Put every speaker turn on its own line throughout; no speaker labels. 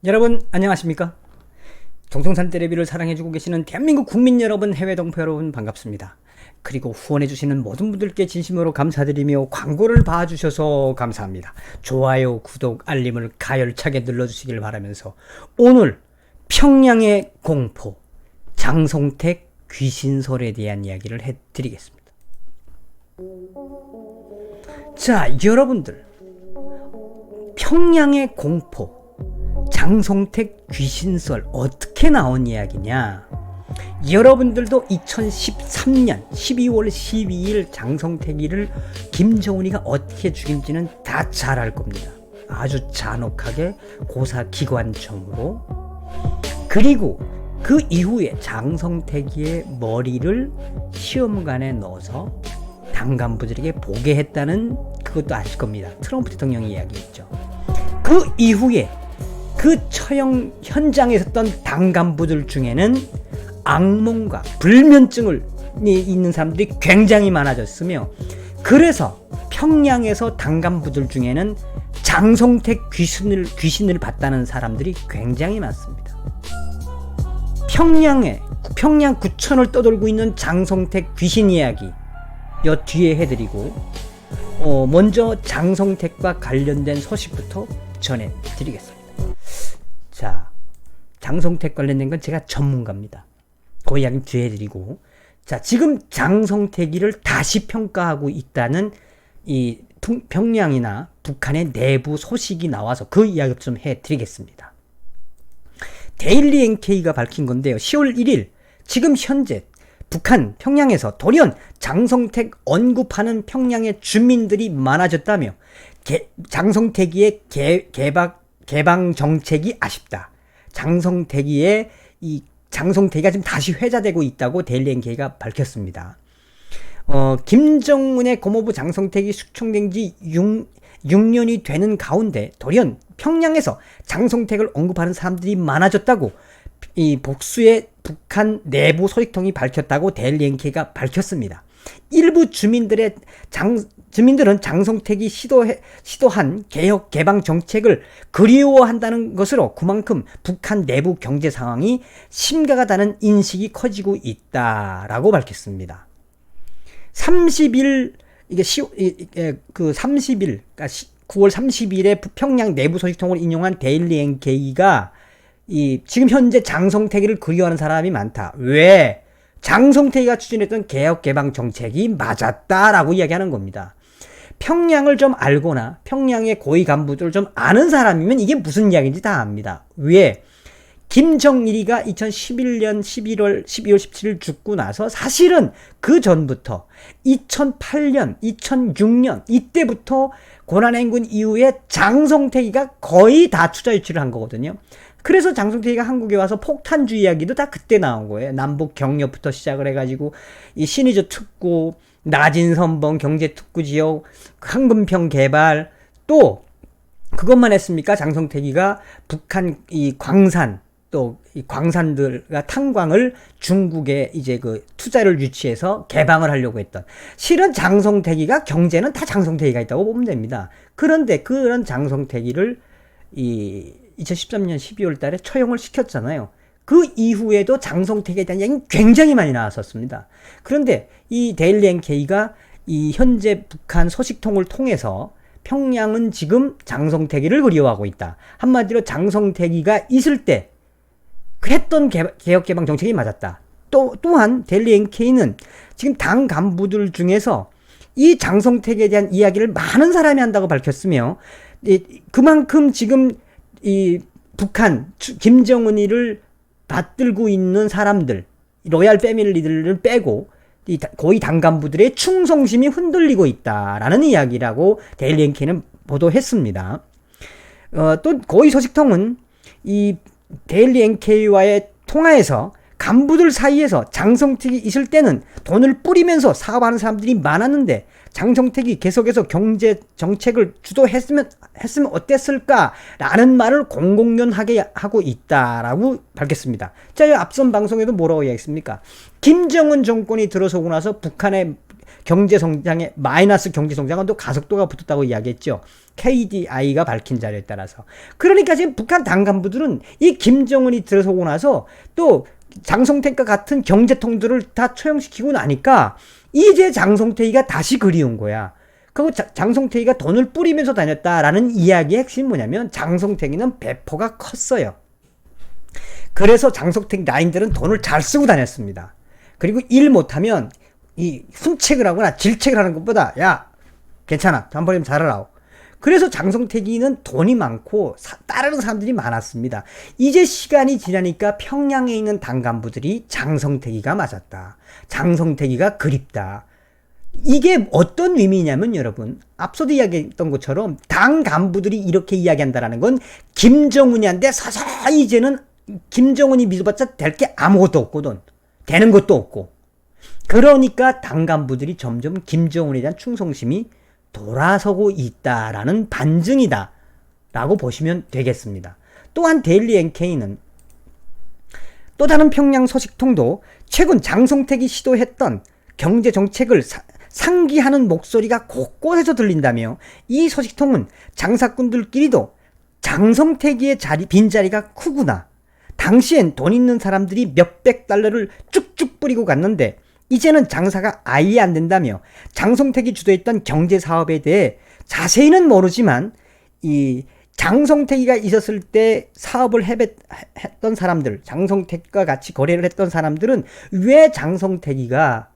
여러분 안녕하십니까? 정성산 떼레비를 사랑해주고 계시는 대한민국 국민 여러분, 해외 동포 여러분 반갑습니다. 그리고 후원해주시는 모든 분들께 진심으로 감사드리며 광고를 봐주셔서 감사합니다. 좋아요, 구독, 알림을 가열차게 눌러주시길 바라면서 오늘 평양의 공포, 장성택 귀신설에 대한 이야기를 해드리겠습니다. 자, 여러분들, 평양의 공포, 장성택 귀신설 어떻게 나온 이야기냐? 여러분들도 2013년 12월 12일 장성택이를 김정은이가 어떻게 죽인지는 다 잘 알 겁니다. 아주 잔혹하게 고사기관총으로. 그리고 그 이후에 장성택이의 머리를 시험관에 넣어서 당 간부들에게 보게 했다는, 그것도 아실 겁니다. 트럼프 대통령이 이야기했죠. 그 이후에 그 처형 현장에 있었던 당 간부들 중에는 악몽과 불면증을 있는 사람들이 굉장히 많아졌으며, 그래서 평양에서 당 간부들 중에는 장성택 귀신을 봤다는 사람들이 굉장히 많습니다. 평양 구천을 떠돌고 있는 장성택 귀신 이야기 여 뒤에 해드리고, 먼저 장성택과 관련된 소식부터 전해드리겠습니다. 자, 장성택 관련된 건 제가 전문가입니다. 그 이야기는 뒤에 해드리고, 자, 지금 장성택이를 다시 평가하고 있다는 이 평양이나 북한의 내부 소식이 나와서 그 이야기 좀 해드리겠습니다. 데일리 NK가 밝힌 건데요. 10월 1일 지금 현재 북한 평양에서 돌연 장성택 언급하는 평양의 주민들이 많아졌다며 장성택이의 개방 정책이 아쉽다. 장성택이가 지금 다시 회자되고 있다고 데일리 NK가 밝혔습니다. 김정은의 고모부 장성택이 숙청된 지 6년이 되는 가운데 돌연 평양에서 장성택을 언급하는 사람들이 많아졌다고 이 복수의 북한 내부 소식통이 밝혔다고 데일리 NK가 밝혔습니다. 일부 주민들은 장성택이 시도한 개혁 개방 정책을 그리워한다는 것으로 그만큼 북한 내부 경제 상황이 심각하다는 인식이 커지고 있다라고 밝혔습니다. 30일 이게 30일 그러니까 9월 30일에 평양 내부 소식통을 인용한 데일리 NK가 지금 현재 장성택이를 그리워하는 사람이 많다. 왜? 장성택이가 추진했던 개혁 개방 정책이 맞았다라고 이야기하는 겁니다. 평양을 좀 알거나 평양의 고위 간부들을 좀 아는 사람이면 이게 무슨 이야기인지 다 압니다. 왜? 김정일이가 2011년 12월 17일 죽고 나서 사실은 그 전부터 2008년, 2006년 이때부터 고난행군 이후에 장성택이가 거의 다 투자 유치를 한 거거든요. 그래서 장성택이가 한국에 와서 폭탄주의 이야기도 다 그때 나온 거예요. 남북 경협부터 시작을 해가지고 이 신의주 특구, 나진선봉 경제특구 지역, 황금평 개발, 또 그것만 했습니까? 장성택이가 북한 이 광산, 또 이 광산들과 탄광을 중국에 이제 그 투자를 유치해서 개방을 하려고 했던, 실은 장성택이가 경제는 다 장성택이가 있다고 보면 됩니다. 그런데 그런 장성택이를 2013년 12월 달에 처형을 시켰잖아요. 그 이후에도 장성택에 대한 얘기는 굉장히 많이 나왔었습니다. 그런데 이 데일리 NK가 이 현재 북한 소식통을 통해서 평양은 지금 장성택이를 그리워하고 있다. 한마디로 장성택이가 있을 때 했던 개혁 개방 정책이 맞았다. 또한 데일리 NK는 지금 당 간부들 중에서 이 장성택에 대한 이야기를 많은 사람이 한다고 밝혔으며, 그만큼 지금 이 북한 김정은이를 받들고 있는 사람들, 로얄 패밀리들을 빼고 이 고위 당 간부들의 충성심이 흔들리고 있다라는 이야기라고 데일리 NK는 보도했습니다. 또 고위 소식통은 이 데일리 NK와의 통화에서 간부들 사이에서 장성택이 있을 때는 돈을 뿌리면서 사업하는 사람들이 많았는데 장성택이 계속해서 경제 정책을 주도했으면 어땠을까라는 말을 공공연하게 하고 있다라고 밝혔습니다. 자, 앞선 방송에도 뭐라고 이야기했습니까? 김정은 정권이 들어서고 나서 북한의 경제 성장에 마이너스 경제 성장은 또 가속도가 붙었다고 이야기했죠. KDI가 밝힌 자료에 따라서. 그러니까 지금 북한 당 간부들은 이 김정은이 들어서고 나서 또 장성택과 같은 경제통들을 다 처형시키고 나니까 이제 장성택이가 다시 그리운 거야. 그리고 장성택이가 돈을 뿌리면서 다녔다라는 이야기의 핵심이 뭐냐면 장성택이는 배포가 컸어요. 그래서 장성택 라인들은 돈을 잘 쓰고 다녔습니다. 그리고 일 못하면 이 훈책을 하거나 질책을 하는 것보다 야 괜찮아 한번이면 잘하라. 그래서 장성택이는 돈이 많고 따르는 사람들이 많았습니다. 이제 시간이 지나니까 평양에 있는 당 간부들이 장성택이가 맞았다. 장성택이가 그립다. 이게 어떤 의미냐면 여러분 앞서도 이야기했던 것처럼 당 간부들이 이렇게 이야기한다는 건 김정은이한테 서서히 이제는 김정은이 믿어봤자 될 게 아무것도 없거든. 되는 것도 없고. 그러니까 당 간부들이 점점 김정은에 대한 충성심이 돌아서고 있다라는 반증이다 라고 보시면 되겠습니다. 또한 데일리 NK는 또 다른 평양 소식통도 최근 장성택이 시도했던 경제정책을 상기하는 목소리가 곳곳에서 들린다며 이 소식통은 장사꾼들끼리도 장성택의 빈자리가 크구나. 당시엔 돈 있는 사람들이 몇백 달러를 쭉쭉 뿌리고 갔는데 이제는 장사가 아예 안 된다며 장성택이 주도했던 경제사업에 대해 자세히는 모르지만 이 장성택이가 있었을 때 사업을 했던 사람들, 장성택과 같이 거래를 했던 사람들은 왜 장성택이가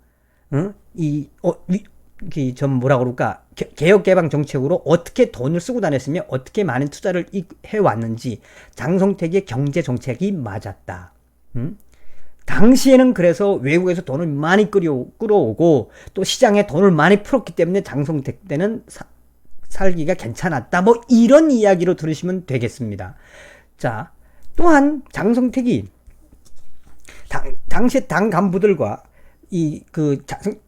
뭐라 그럴까 개혁개방 정책으로 어떻게 돈을 쓰고 다녔으며 어떻게 많은 투자를 해왔는지 장성택의 경제 정책이 맞았다. 당시에는 그래서 외국에서 돈을 많이 끌어오고 또 시장에 돈을 많이 풀었기 때문에 장성택 때는 살기가 괜찮았다. 뭐 이런 이야기로 들으시면 되겠습니다. 자, 또한 장성택이 당시 당 간부들과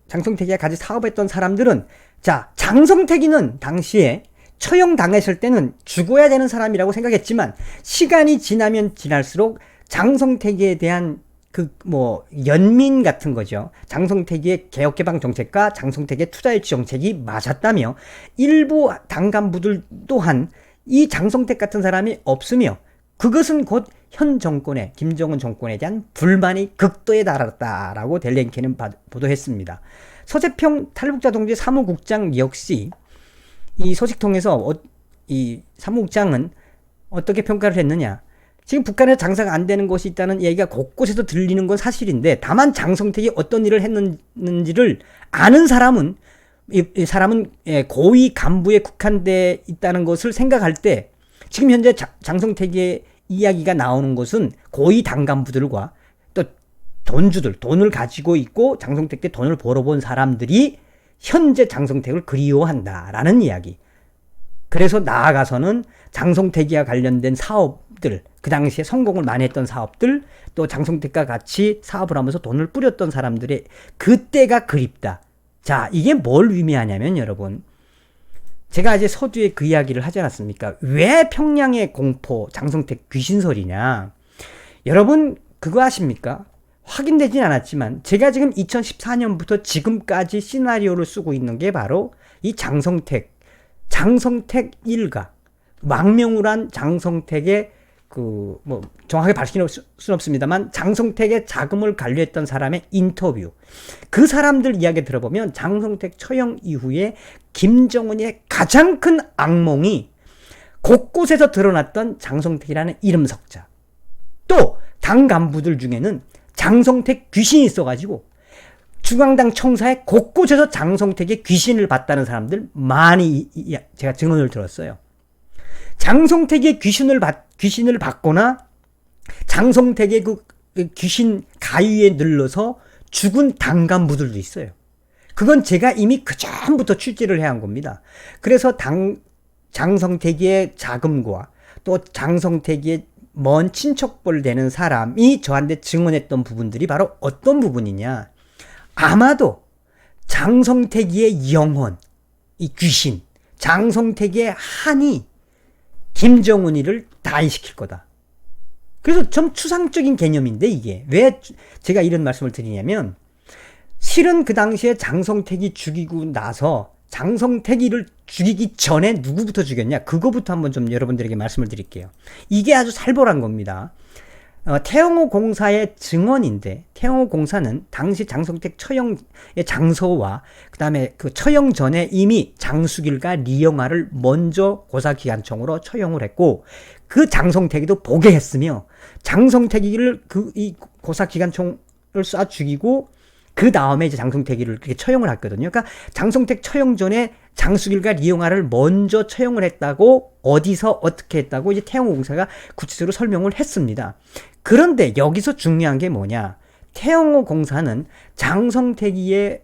장성택이가 같이 사업했던 사람들은 자, 장성택이는 당시에 처형당했을 때는 죽어야 되는 사람이라고 생각했지만 시간이 지나면 지날수록 장성택에 대한 연민 같은 거죠. 장성택의 개혁개방 정책과 장성택의 투자일치 정책이 맞았다며 일부 당 간부들 또한 이 장성택 같은 사람이 없으며 그것은 곧 현 정권의 김정은 정권에 대한 불만이 극도에 달았다라고 델렌케는 보도했습니다. 서재평 탈북자 동지 사무국장 역시 이 소식통에서 이 사무국장은 어떻게 평가를 했느냐. 지금 북한에서 장사가 안 되는 곳이 있다는 얘기가 곳곳에서 들리는 건 사실인데 다만 장성택이 어떤 일을 했는지를 아는 사람은 이 사람은 고위 간부에 국한돼 있다는 것을 생각할 때 지금 현재 장성택의 이야기가 나오는 것은 고위 당 간부들과 또 돈을 가지고 있고 장성택께 돈을 벌어본 사람들이 현재 장성택을 그리워한다라는 이야기. 그래서 나아가서는 장성택이와 관련된 사업들, 그 당시에 성공을 많이 했던 사업들, 또 장성택과 같이 사업을 하면서 돈을 뿌렸던 사람들의 그때가 그립다. 자, 이게 뭘 의미하냐면 여러분, 제가 이제 서두에 그 이야기를 하지 않았습니까? 왜 평양의 공포, 장성택 귀신설이냐? 여러분 그거 아십니까? 확인되진 않았지만 제가 지금 2014년부터 지금까지 시나리오를 쓰고 있는 게 바로 이 장성택 일가, 망명을 한 장성택의 정확하게 밝힐 수는 없습니다만 장성택의 자금을 관리했던 사람의 인터뷰. 그 사람들 이야기 들어보면 장성택 처형 이후에 김정은의 가장 큰 악몽이 곳곳에서 드러났던 장성택이라는 이름 석자. 또 당 간부들 중에는 장성택 귀신이 있어가지고 중앙당 청사에 곳곳에서 장성택의 귀신을 봤다는 사람들 많이 제가 증언을 들었어요. 장성택의 귀신을 받거나 장성택의 그 귀신 가위에 눌러서 죽은 당 간부들도 있어요. 그건 제가 이미 그 전부터 취재를 해야 한 겁니다. 그래서 장성택의 자금과 또 장성택의 먼 친척벌 되는 사람이 저한테 증언했던 부분들이 바로 어떤 부분이냐. 아마도 장성택의 영혼, 이 귀신, 장성택의 한이 김정은이를 다인시킬 거다. 그래서 좀 추상적인 개념인데 이게 왜 제가 이런 말씀을 드리냐면 실은 그 당시에 장성택이 죽이고 나서 장성택이를 죽이기 전에 누구부터 죽였냐? 그거부터 한번 좀 여러분들에게 말씀을 드릴게요. 이게 아주 살벌한 겁니다. 태영호 공사의 증언인데, 태영호 공사는 당시 장성택 처형의 장소와 그 다음에 그 처형 전에 이미 장수길과 리영아를 먼저 고사기관총으로 처형을 했고, 그 장성택이도 보게 했으며, 장성택이를 이 고사기관총을 쏴 죽이고, 그 다음에 이제 장성택이를 그렇게 처형을 했거든요. 그러니까 장성택 처형 전에 장수길과 리영아를 먼저 처형을 했다고, 어디서 어떻게 했다고 이제 태영호 공사가 구체적으로 설명을 했습니다. 그런데 여기서 중요한 게 뭐냐? 태영호 공사는 장성택이의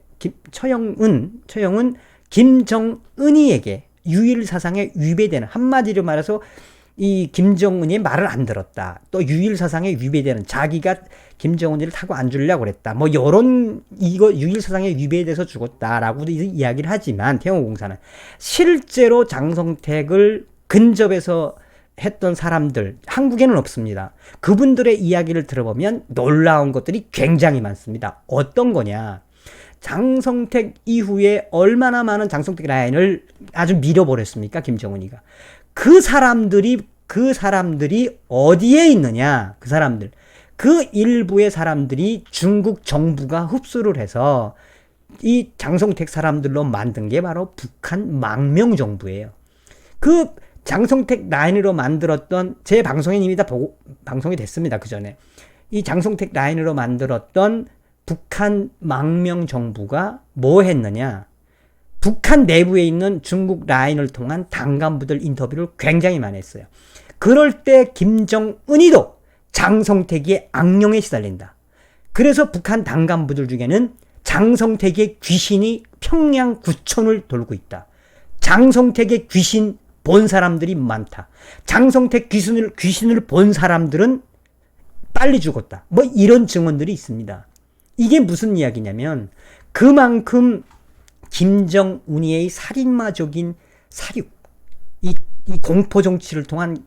처형은 김정은이에게 유일사상에 위배되는, 한마디로 말해서 이 김정은이 말을 안 들었다. 또 유일사상에 위배되는, 자기가 김정은이를 타고 안 주려고 그랬다. 뭐 요런 이거 유일사상에 위배돼서 죽었다라고도 이야기를 하지만 태영호 공사는 실제로 장성택을 근접해서 했던 사람들 한국에는 없습니다. 그분들의 이야기를 들어보면 놀라운 것들이 굉장히 많습니다. 어떤 거냐? 장성택 이후에 얼마나 많은 장성택 라인을 아주 밀어버렸습니까? 김정은이가. 그 사람들이 어디에 있느냐? 그 일부의 사람들이 중국 정부가 흡수를 해서 이 장성택 사람들로 만든 게 바로 북한 망명 정부예요. 그 장성택 라인으로 만들었던, 제 방송에 이미 다 방송이 됐습니다. 그 전에. 이 장성택 라인으로 만들었던 북한 망명 정부가 뭐 했느냐? 북한 내부에 있는 중국 라인을 통한 당 간부들 인터뷰를 굉장히 많이 했어요. 그럴 때 김정은이도 장성택이의 악령에 시달린다. 그래서 북한 당 간부들 중에는 장성택의 귀신이 평양 구천을 돌고 있다. 장성택의 귀신 본 사람들이 많다. 장성택 귀신을 본 사람들은 빨리 죽었다. 뭐 이런 증언들이 있습니다. 이게 무슨 이야기냐면 그만큼 김정은이의 살인마적인 사륙, 이 공포 정치를 통한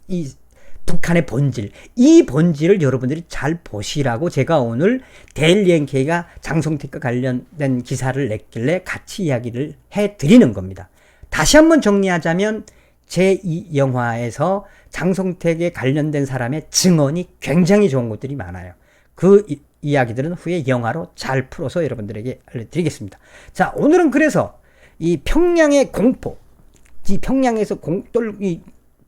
이 북한의 본질, 이 본질을 여러분들이 잘 보시라고 제가 오늘 데일리 NK가 장성택과 관련된 기사를 냈길래 같이 이야기를 해드리는 겁니다. 다시 한번 정리하자면 제2 영화에서 장성택에 관련된 사람의 증언이 굉장히 좋은 것들이 많아요. 그 이야기들은 후에 영화로 잘 풀어서 여러분들에게 알려드리겠습니다. 자, 오늘은 그래서 이 평양의 공포, 이 평양에서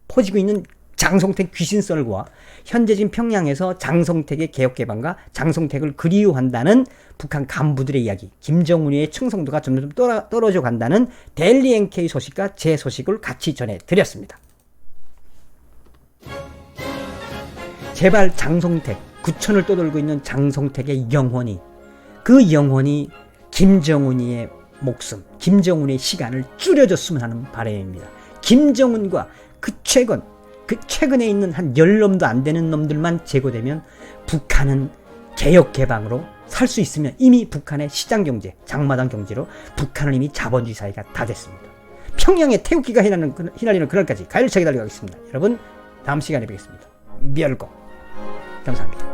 퍼지고 있는 장성택 귀신썰과 현재 지금 평양에서 장성택의 개혁개방과 장성택을 그리워한다는 북한 간부들의 이야기, 김정은의 충성도가 점점 떨어져 간다는 데일리 NK 소식과 제 소식을 같이 전해드렸습니다. 제발 장성택, 구천을 떠돌고 있는 장성택의 영혼이, 그 영혼이 김정은이의 목숨, 김정은의 시간을 줄여줬으면 하는 바람입니다. 김정은과 그 최근에 있는 한 10놈도 안 되는 놈들만 제거되면 북한은 개혁개방으로 살 수 있으면 이미 북한의 시장경제, 장마당 경제로 북한은 이미 자본주의 사회가 다 됐습니다. 평양의 태극기가 휘날리는 그날까지 가열차게 달려가겠습니다. 여러분, 다음 시간에 뵙겠습니다. 미열고 감사합니다.